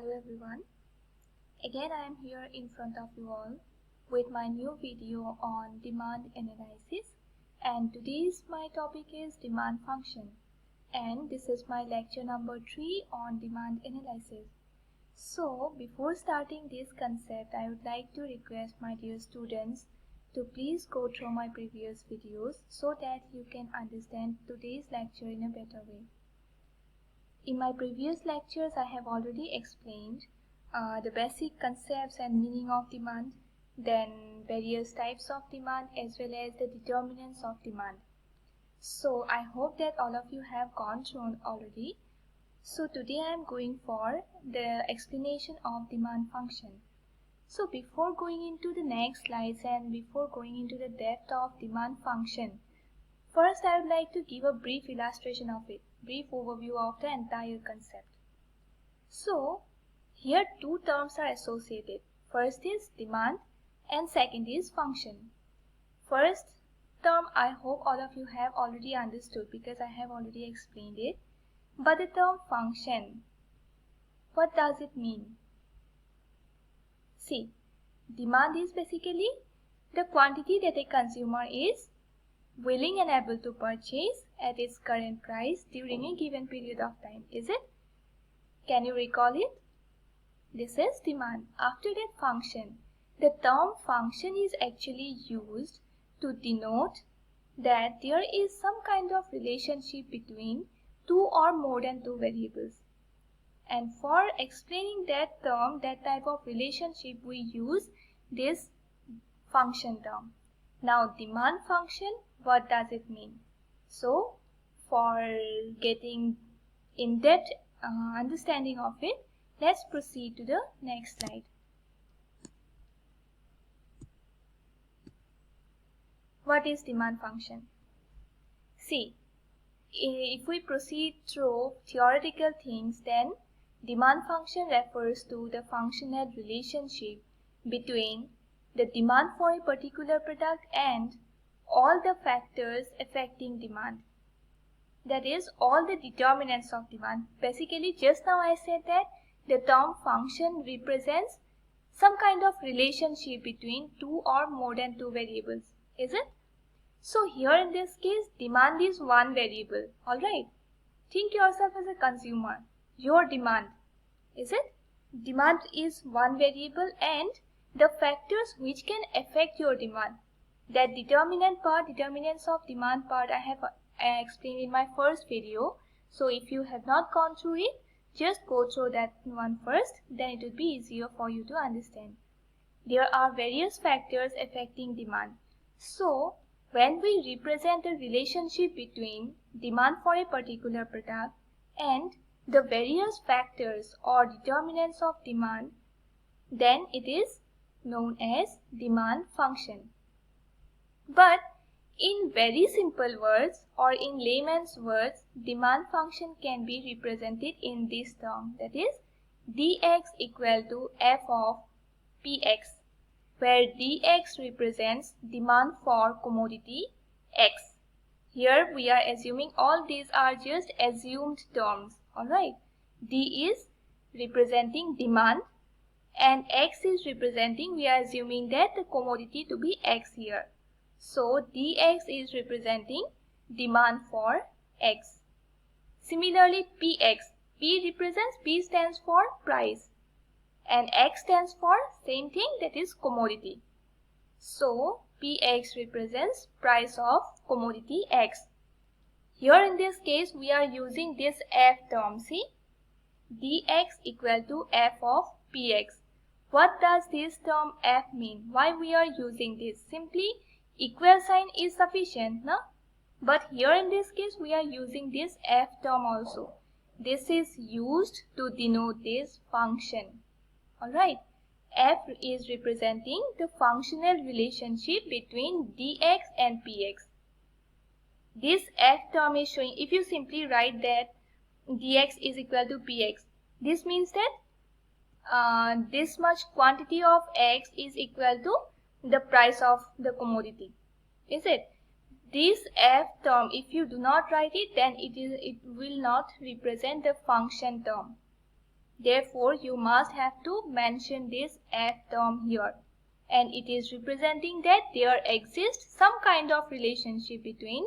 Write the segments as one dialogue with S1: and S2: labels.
S1: Hello everyone. Again I am here in front of you all with my new video on demand analysis, and today's my topic is demand function, and this is my lecture number 3 on demand analysis. So before starting this concept, I would like to request my dear students to please go through my previous videos so that you can understand today's lecture in a better way. In my previous lectures, I have already explained the basic concepts and meaning of demand, then various types of demand as well as the determinants of demand. So I hope that all of you have gone through already. So today I am going for the explanation of demand function. So before going into the next slides and before going into the depth of demand function, first I would like to give a brief illustration of it, brief overview of the entire concept. So here two terms are associated. First is demand and second is function. First term I hope all of you have already understood because I have already explained it. But the term function, what does it mean? See, demand is basically the quantity that a consumer is willing and able to purchase at its current price during a given period of time, is it? Can you recall it? This is demand. After that, function. The term function is actually used to denote that there is some kind of relationship between two or more than two variables. And for explaining that term, that type of relationship, we use this function term. Now, demand function, what does it mean? So, for getting in-depth understanding of it, let's proceed to the next slide. What is demand function? See, if we proceed through theoretical things, then demand function refers to the functional relationship between the demand for a particular product and all the factors affecting demand. That is, all the determinants of demand. Basically, just now I said that the term function represents some kind of relationship between two or more than two variables. Is it? So here in this case, demand is one variable. Alright. Think yourself as a consumer. Your demand. Is it? Demand is one variable and the factors which can affect your demand. That determinant part, determinants of demand part, I have explained in my first video. So if you have not gone through it, just go through that one first, then it will be easier for you to understand. There are various factors affecting demand. So when we represent the relationship between demand for a particular product and the various factors or determinants of demand, then it is known as demand function. But in very simple words or in layman's words, demand function can be represented in this term, that is dx equal to f of px, where dx represents demand for commodity x. Here we are assuming all these are just assumed terms, alright. D is representing demand and x is representing, we are assuming that the commodity to be x here. So dx is representing demand for x. Similarly px, p represents, p stands for price and x stands for same thing, that is commodity. So px represents price of commodity x. Here in this case we are using this f term, see, dx equal to f of px. What does this term f mean? Why we are using this? Simply equal sign is sufficient, no? But here in this case we are using this f term also. This is used to denote this function. Alright, f is representing the functional relationship between dx and px. This f term is showing, if you simply write that dx is equal to px, this means that this much quantity of x is equal to the price of the commodity. Is it? This f term, if you do not write it, then it will not represent the function term. Therefore, you must have to mention this F term here. And it is representing that there exists some kind of relationship between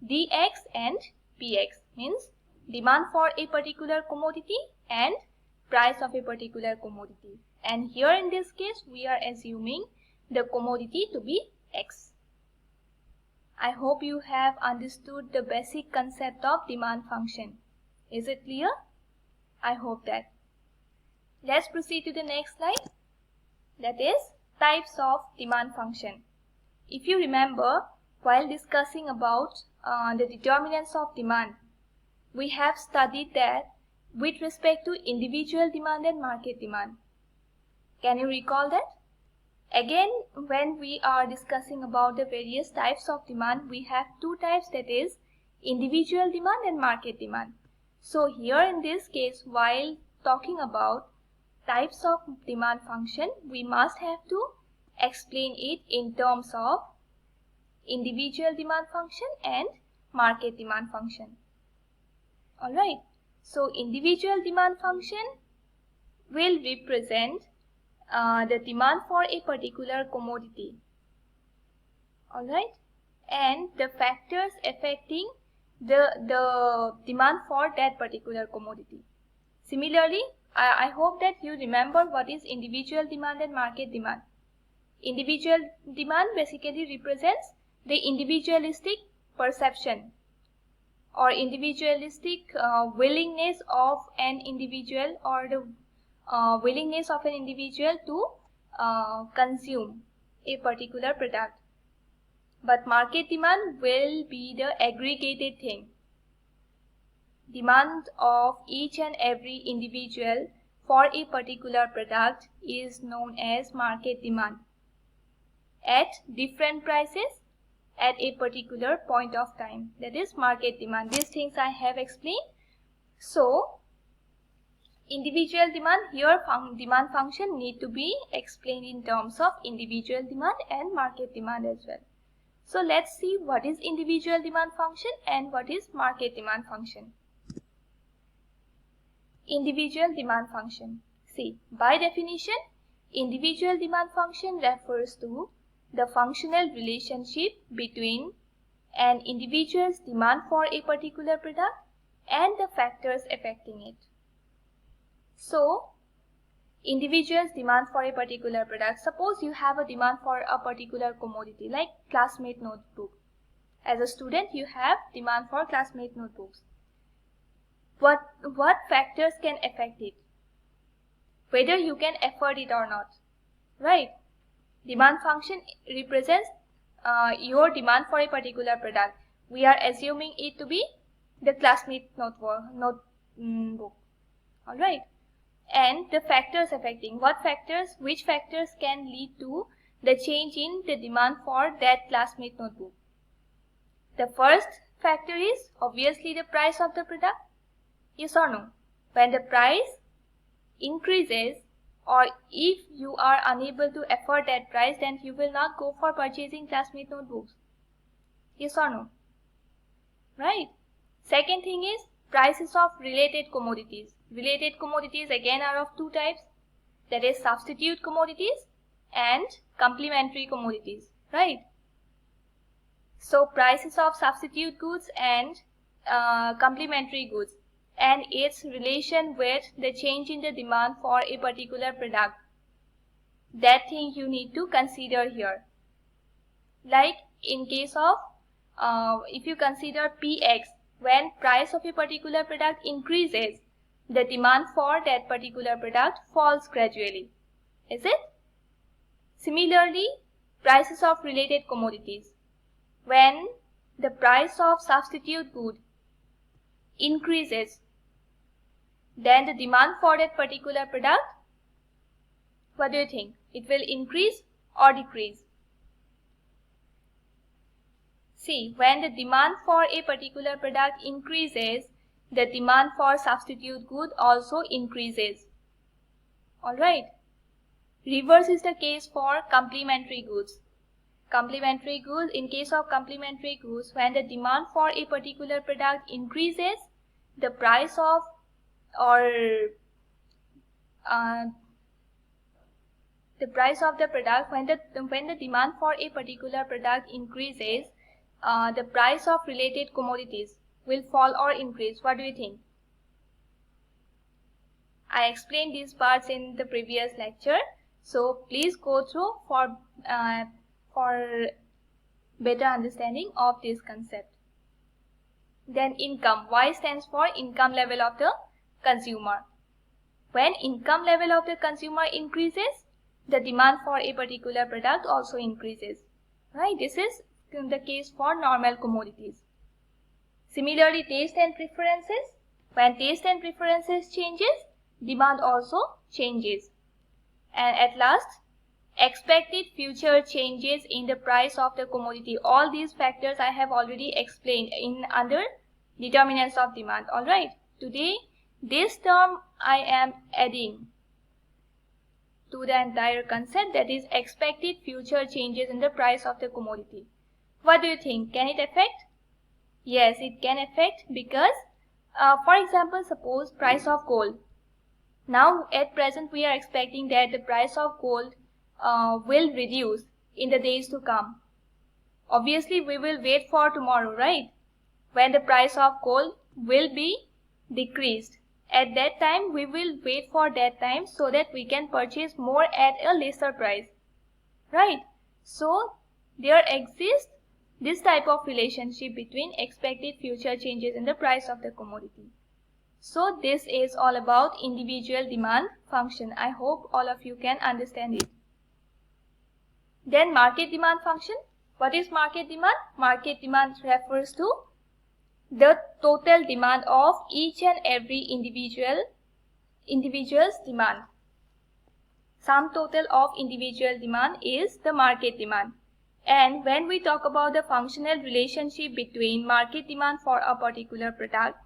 S1: dx and px, means demand for a particular commodity and price of a particular commodity. And here in this case, we are assuming the commodity to be x. I hope you have understood the basic concept of demand function. Is it clear? I hope that. Let's proceed to the next slide. That is types of demand function. If you remember, while discussing about the determinants of demand, we have studied that with respect to individual demand and market demand. Can you recall that? Again, when we are discussing about the various types of demand, we have two types, that is individual demand and market demand. So here in this case, while talking about types of demand function, we must have to explain it in terms of individual demand function and market demand function. Alright, so individual demand function will represent the demand for a particular commodity. Alright, and the factors affecting the demand for that particular commodity. Similarly, I hope that you remember what is individual demand and market demand. Individual demand basically represents the individualistic perception or individualistic willingness of an individual, or the willingness of an individual to consume a particular product. But market demand will be the aggregated thing. Demand of each and every individual for a particular product is known as market demand at different prices at a particular point of time. That is market demand. These things I have explained. So individual demand, here demand function need to be explained in terms of individual demand and market demand as well. So let's see what is individual demand function and what is market demand function. Individual demand function. See, by definition, individual demand function refers to the functional relationship between an individual's demand for a particular product and the factors affecting it. So, individual's demand for a particular product. Suppose you have a demand for a particular commodity like classmate notebook. As a student, you have demand for classmate notebooks. What factors can affect it? Whether you can afford it or not, right? Demand function represents your demand for a particular product. We are assuming it to be the classmate notebook. Alright. And the factors affecting. Which factors can lead to the change in the demand for that classmate notebook? The first factor is obviously the price of the product. Yes or no? When the price increases, or if you are unable to afford that price, then you will not go for purchasing classmate notebooks. Yes or no? Right. Second thing is prices of related commodities. Related commodities again are of two types. That is substitute commodities and complementary commodities. Right. So prices of substitute goods and complementary goods, and its relation with the change in the demand for a particular product. That thing you need to consider here. Like in case of, if you consider PX, when price of a particular product increases, the demand for that particular product falls gradually. Is it? Similarly, prices of related commodities. When the price of substitute good increases, then the demand for that particular product, what do you think? It will increase or decrease? See, when the demand for a particular product increases, the demand for substitute good also increases. Alright. Reverse is the case for complementary goods. Complementary goods, in case of complementary goods, when the demand for a particular product increases, the price of, or the price of the product, when the demand for a particular product increases, the price of related commodities will fall or increase. What do you think? I explained these parts in the previous lecture, so please go through for better understanding of this concept. Then income. Y stands for income level of the consumer. When income level of the consumer increases, the demand for a particular product also increases. Right? This is the case for normal commodities. Similarly, taste and preferences. When taste and preferences changes, demand also changes. And at last, expected future changes in the price of the commodity. All these factors I have already explained in under determinants of demand. Alright, today this term I am adding to the entire concept, that is expected future changes in the price of the commodity. What do you think? Can it affect? Yes, it can affect, because for example, suppose price of gold. Now at present we are expecting that the price of gold will reduce in the days to come. Obviously we will wait for tomorrow, right? When the price of gold will be decreased. At that time we will wait for that time so that we can purchase more at a lesser price. Right? So there exists this type of relationship between expected future changes in the price of the commodity. So this is all about individual demand function. I hope all of you can understand it. Then market demand function. What is market demand? Market demand refers to the total demand of each and every individual's demand. Sum total of individual demand is the market demand. And when we talk about the functional relationship between market demand for a particular product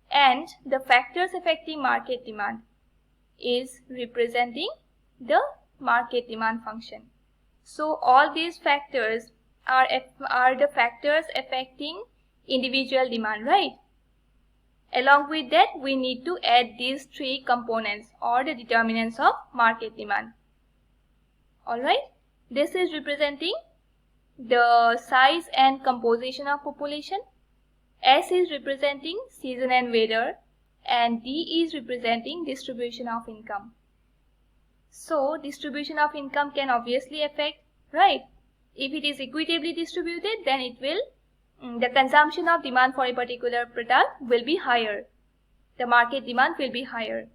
S1: and the factors affecting market demand, is representing the market demand function. So all these factors are the factors affecting individual demand, right? Along with that, we need to add these three components or the determinants of market demand. Alright, this is representing the size and composition of population. S is representing season and weather, and D is representing distribution of income. So distribution of income can obviously affect, right? If it is equitably distributed, then it will, the consumption of demand for a particular product will be higher. The market demand will be higher.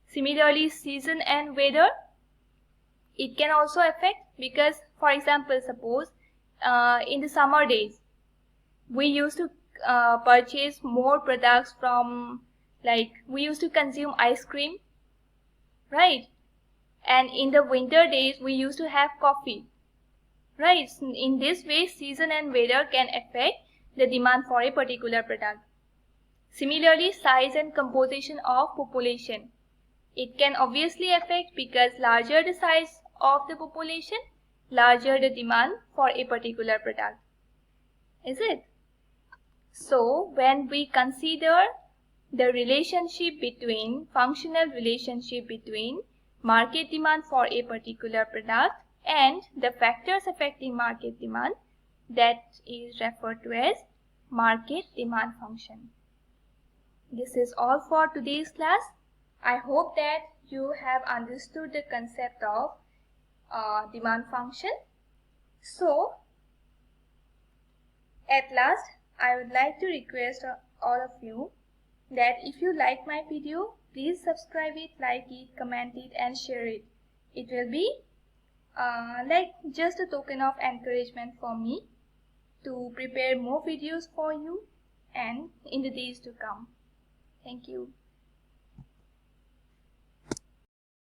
S1: Similarly, season and weather, it can also affect, because for example, suppose in the summer days, we used to purchase more products from, like we used to consume ice cream, right? And in the winter days we used to have coffee, right? In this way, season and weather can affect the demand for a particular product. Similarly, size and composition of population, it can obviously affect, because larger the size of the population, larger the demand for a particular product. Is it? So when we consider the relationship between, functional relationship between market demand for a particular product and the factors affecting market demand, that is referred to as market demand function. This is all for today's class. I hope that you have understood the concept of demand function. So at last, I would like to request all of you that if you like my video, please subscribe it, like it, comment it and share it. It will be like just a token of encouragement for me to prepare more videos for you and in the days to come. Thank you.